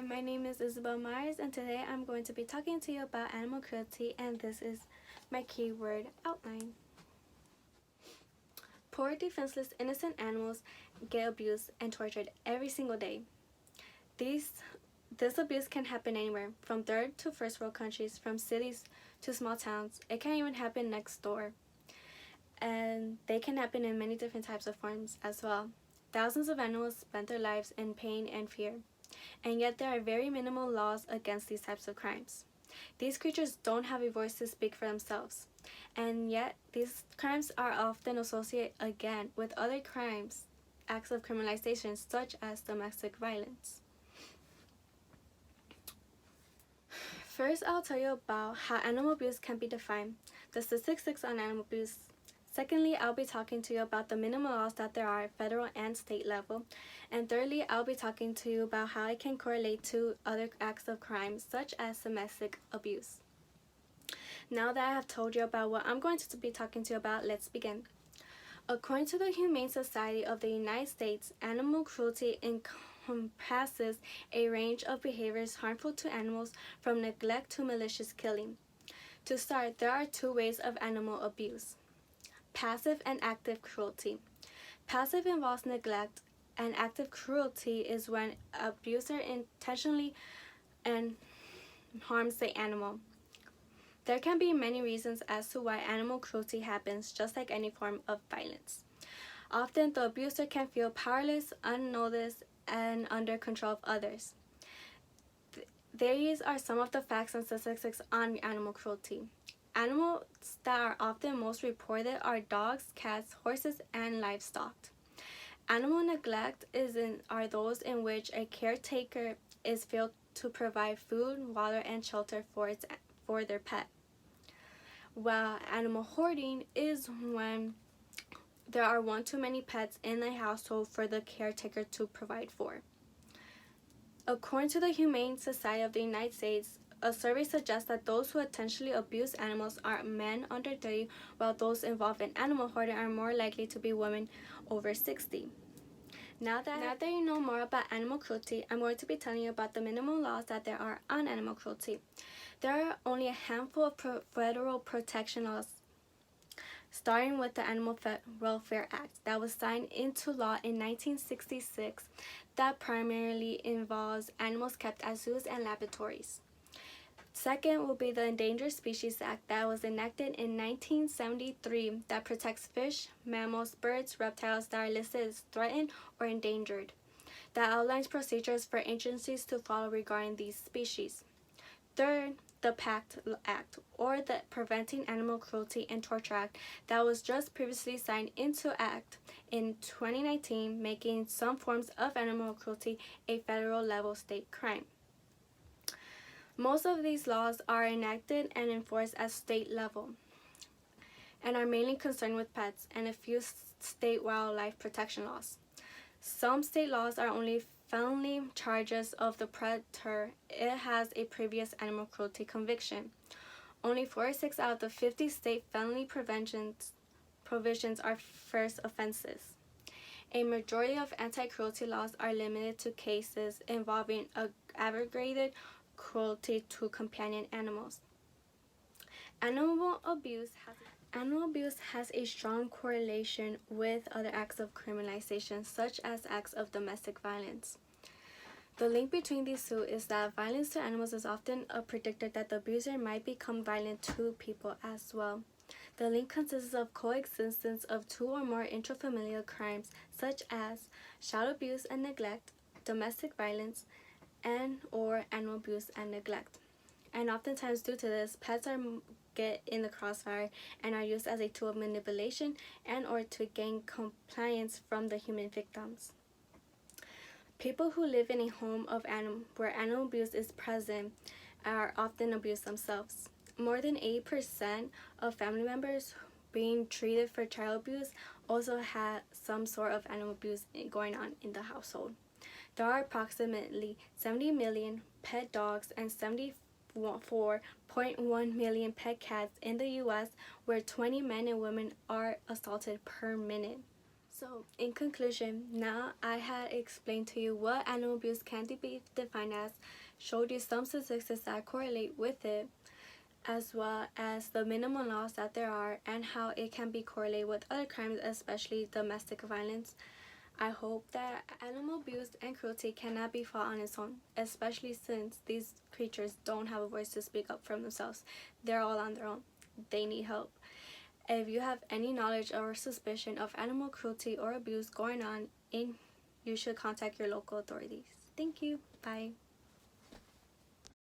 my name is Isabel Myers, and today I'm going to be talking to you about animal cruelty, and this is my keyword outline. Poor, defenseless, innocent animals get abused and tortured every single day. This abuse can happen anywhere, from third to first world countries, from cities to small towns. It can even happen next door. And they can happen in many different types of forms as well. Thousands of animals spend their lives in pain and fear. And yet there are very minimal laws against these types of crimes. These creatures don't have a voice to speak for themselves, and yet these crimes are often associated again with other crimes, acts of criminalization such as domestic violence. First, I'll tell you about how animal abuse can be defined, the statistics on animal abuse. Secondly, I'll be talking to you about the minimum laws that there are at federal and state level. And thirdly, I'll be talking to you about how it can correlate to other acts of crime, such as domestic abuse. Now that I have told you about what I'm going to be talking to you about, let's begin. According to the Humane Society of the United States, animal cruelty encompasses a range of behaviors harmful to animals, from neglect to malicious killing. To start, there are two ways of animal abuse: passive and active cruelty. Passive involves neglect, and active cruelty is when abuser intentionally and harms the animal. There can be many reasons as to why animal cruelty happens, just like any form of violence. Often, the abuser can feel powerless, unnoticed, and under control of others. These are some of the facts and statistics on animal cruelty. Animals that are often most reported are dogs, cats, horses, and livestock. Animal neglect are those in which a caretaker is failed to provide food, water, and shelter for their pet. While animal hoarding is when there are one too many pets in a household for the caretaker to provide for. According to the Humane Society of the United States, a survey suggests that those who intentionally abuse animals are men under 30, while those involved in animal hoarding are more likely to be women over 60. Now that you know more about animal cruelty, I'm going to be telling you about the minimum laws that there are on animal cruelty. There are only a handful of federal protection laws, starting with the Animal Welfare Act that was signed into law in 1966 that primarily involves animals kept at zoos and laboratories. Second will be the Endangered Species Act that was enacted in 1973 that protects fish, mammals, birds, reptiles that are listed as threatened or endangered, that outlines procedures for agencies to follow regarding these species. Third, the PACT Act, or the Preventing Animal Cruelty and Torture Act, that was just previously signed into act in 2019, making some forms of animal cruelty a federal level state crime. Most of these laws are enacted and enforced at state level and are mainly concerned with pets, and a few state wildlife protection laws. Some state laws are only felony charges of the predator it has a previous animal cruelty conviction. Only 46 out of the 50 state felony provisions are first offenses. A majority of anti-cruelty laws are limited to cases involving aggravated cruelty to companion animals. Animal abuse has a strong correlation with other acts of criminalization, such as acts of domestic violence. The link between these two is that violence to animals is often a predictor that the abuser might become violent to people as well. The link consists of coexistence of two or more intrafamilial crimes, such as child abuse and neglect, domestic violence, and/or animal abuse and neglect. And oftentimes, due to this, pets get in the crossfire and are used as a tool of manipulation and/or to gain compliance from the human victims. People who live in a home where animal abuse is present are often abused themselves. More than 80% of family members being treated for child abuse also had some sort of animal abuse going on in the household. There are approximately 70 million pet dogs and 74.1 million pet cats in the U.S., where 20 men and women are assaulted per minute. So, in conclusion, now I had explained to you what animal abuse can be defined as, showed you some statistics that correlate with it, as well as the minimum laws that there are and how it can be correlated with other crimes, especially domestic violence. I hope that animal abuse and cruelty cannot be fought on its own, especially since these creatures don't have a voice to speak up for themselves. They're all on their own. They need help. If you have any knowledge or suspicion of animal cruelty or abuse going on, you should contact your local authorities. Thank you. Bye.